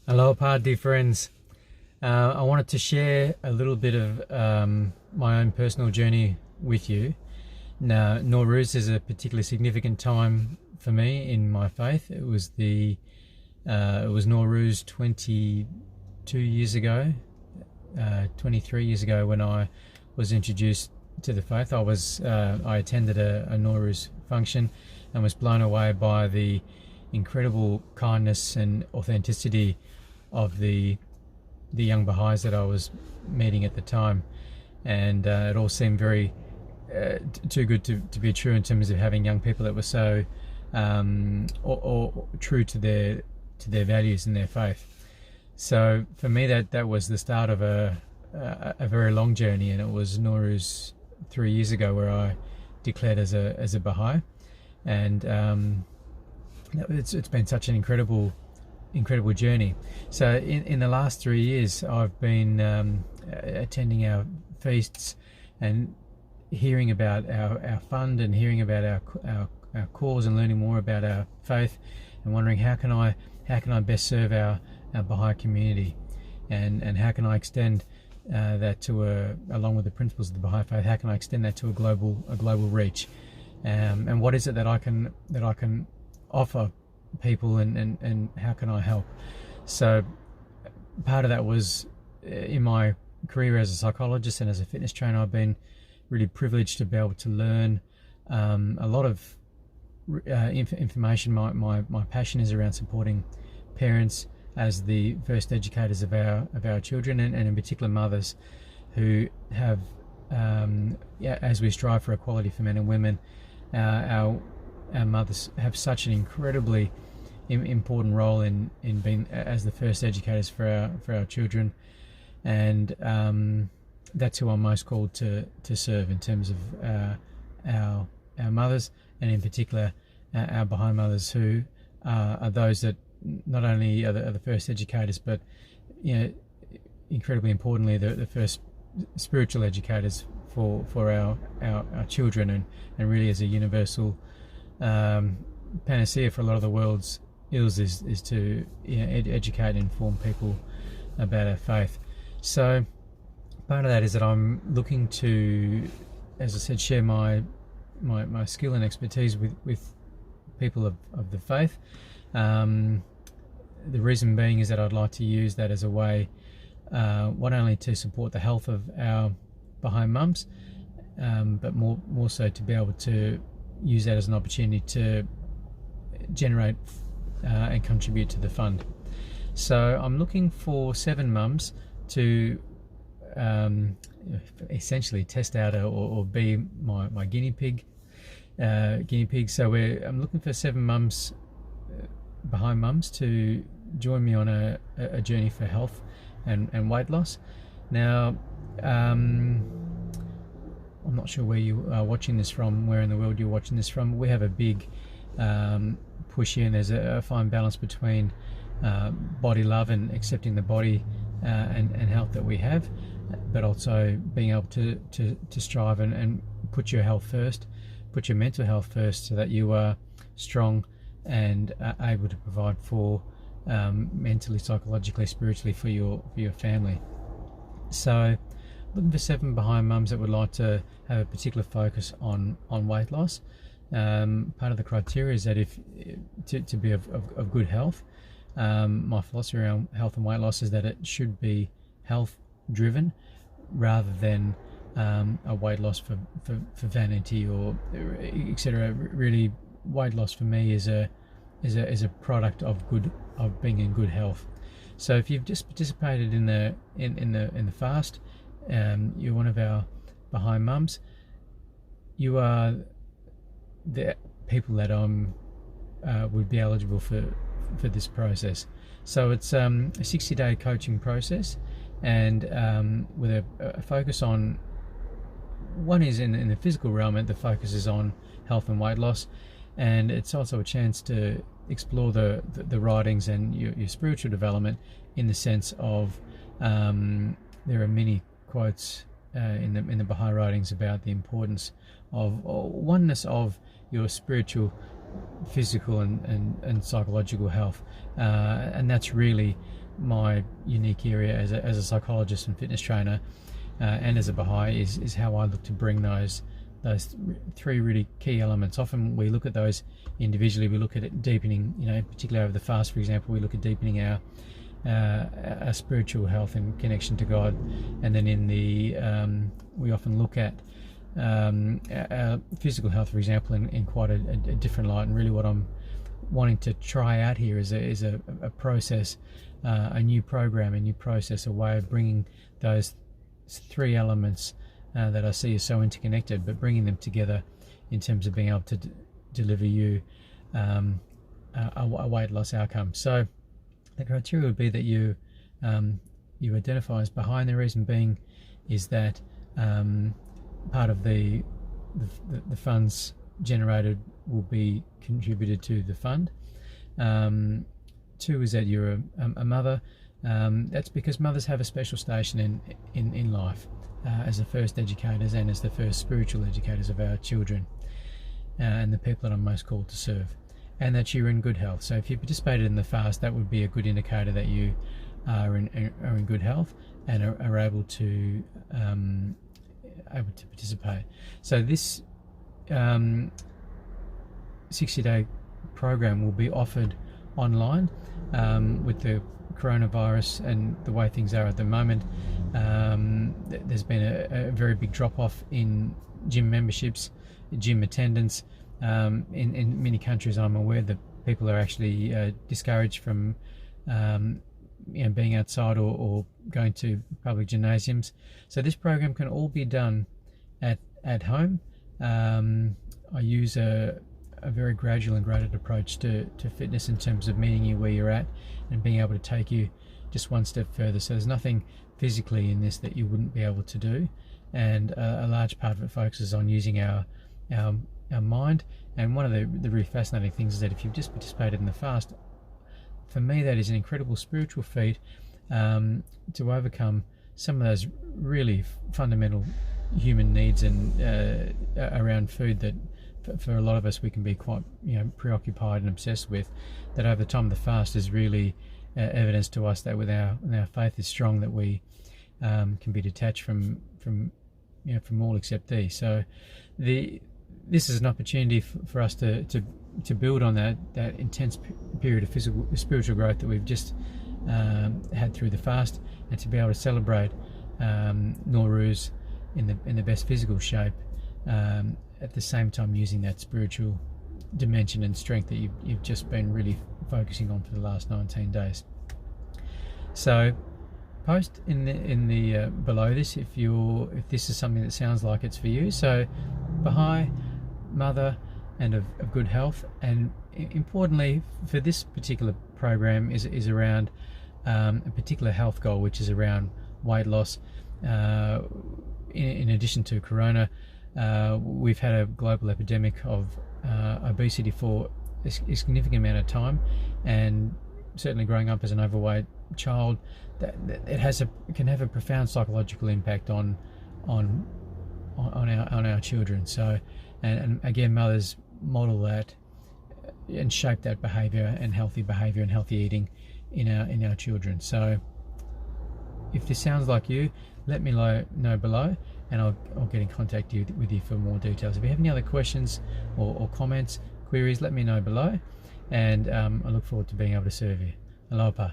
Aloha, dear friends. I wanted to share a little bit of my own personal journey with you. Now, Naw Ruz is a particularly significant time for me in my faith. It was Naw Ruz 22 years ago, 23 years ago when I was introduced to the faith. I attended a Naw Ruz function and was blown away by the incredible kindness and authenticity of the young Baha'is that I was meeting at the time, and it all seemed very too good to be true in terms of having young people that were so or true to their values and their faith. So for me, that was the start of a very long journey, and it was Naw Ruz 3 years ago where I declared as a Baha'i, and it's been such an incredible journey. So in the last 3 years, I've been attending our feasts and hearing about our fund and hearing about our cause and learning more about our faith, and wondering how can I best serve our Baha'i community, and how can I extend that to along with the principles of the Baha'i faith, how can I extend that to a global reach, and what is it that I can offer people, and how can I help? So part of that was in my career as a psychologist and as a fitness trainer, I've been really privileged to be able to learn a lot of information. My passion is around supporting parents as the first educators of our children, and in particular mothers who have as we strive for equality for men and women, our mothers have such an incredibly important role in being as the first educators for our children, and that's who I'm most called to serve in terms of our mothers, and in particular our Baha'i mothers, who are those that not only are the first educators, but incredibly importantly the first spiritual educators for our children, and really as a universal panacea for a lot of the world's ills is to educate and inform people about our faith. So part of that is that I'm looking to, as I said, share my skill and expertise with people of the faith. The reason being is that I'd like to use that as a way not only to support the health of our Baha'i mums, but more so to be able to use that as an opportunity to generate and contribute to the fund. So I'm looking for 7 mums to essentially test out or be my guinea pig. So I'm looking for 7 mums, Baha'i mums, to join me on a journey for health and weight loss. Now, I'm not sure where you are watching this from, where in the world you're watching this from. We have a big push here, and there's a fine balance between body love and accepting the body and health that we have, but also being able to strive and put your health first, put your mental health first, so that you are strong and able to provide for mentally, psychologically, spiritually for your family. So looking for 7 Baha'i mums that would like to have a particular focus on weight loss. Part of the criteria is that to be of good health, my philosophy around health and weight loss is that it should be health driven rather than a weight loss for vanity or etc. Really, weight loss for me is a product of being in good health. So if you've just participated in the fast, you're one of our Baha'i mums, you are the people that would be eligible for this process. So it's a 60-day coaching process, and with a focus on, one is in the physical realm, and the focus is on health and weight loss, and it's also a chance to explore the writings and your spiritual development, in the sense of there are many quotes in the Baha'i writings about the importance of oneness of your spiritual, physical and psychological health, and that's really my unique area as a psychologist and fitness trainer, and as a Baha'i, is how I look to bring those three really key elements. Often we look at those individually. We look at it deepening, particularly over the fast, for example, we look at deepening our spiritual health and connection to God, and then we often look at our physical health, for example, in quite a different light. And really, what I'm wanting to try out here is a process, a new program, a new process, a way of bringing those three elements that I see as so interconnected, but bringing them together in terms of being able to deliver you a weight loss outcome. So the criteria would be that you identify as Baha'i, and the reason being is that part of the funds generated will be contributed to the fund. 2 is that you're a mother. That's because mothers have a special station in life as the first educators and as the first spiritual educators of our children and the people that I'm most called to serve, and that you're in good health. So if you participated in the fast, that would be a good indicator that you are in good health and are able to participate. So this 60-day program will be offered online. With the coronavirus and the way things are at the moment, there's been a very big drop-off in gym memberships, gym attendance. In many countries, I'm aware that people are actually discouraged from being outside or going to public gymnasiums. So this program can all be done at home. I use a very gradual and graded approach to fitness in terms of meeting you where you're at and being able to take you just one step further. So there's nothing physically in this that you wouldn't be able to do, and a large part of it focuses on using our mind. And one of the really fascinating things is that if you've just participated in the fast, for me that is an incredible spiritual feat to overcome some of those really fundamental human needs and around food that for a lot of us we can be quite preoccupied and obsessed with, that over the time of the fast is really evidence to us that when our faith is strong, that we can be detached from all except thee. So this is an opportunity for us to build on that intense period of spiritual growth that we've just had through the fast, and to be able to celebrate Naw Ruz in the best physical shape, at the same time using that spiritual dimension and strength that you've just been really focusing on for the last 19 days. So post in the below this if this is something that sounds like it's for you. So Baha'i, mother, and of good health, and importantly for this particular program is around a particular health goal, which is around weight loss. In addition to corona, we've had a global epidemic of obesity for a significant amount of time, and certainly growing up as an overweight child, that it can have a profound psychological impact on our children. So, and again, mothers model that and shape that behaviour and healthy eating in our children. So, if this sounds like you, let me know below, and I'll get in contact with you for more details. If you have any other questions or comments, queries, let me know below, and I look forward to being able to serve you. Aloha.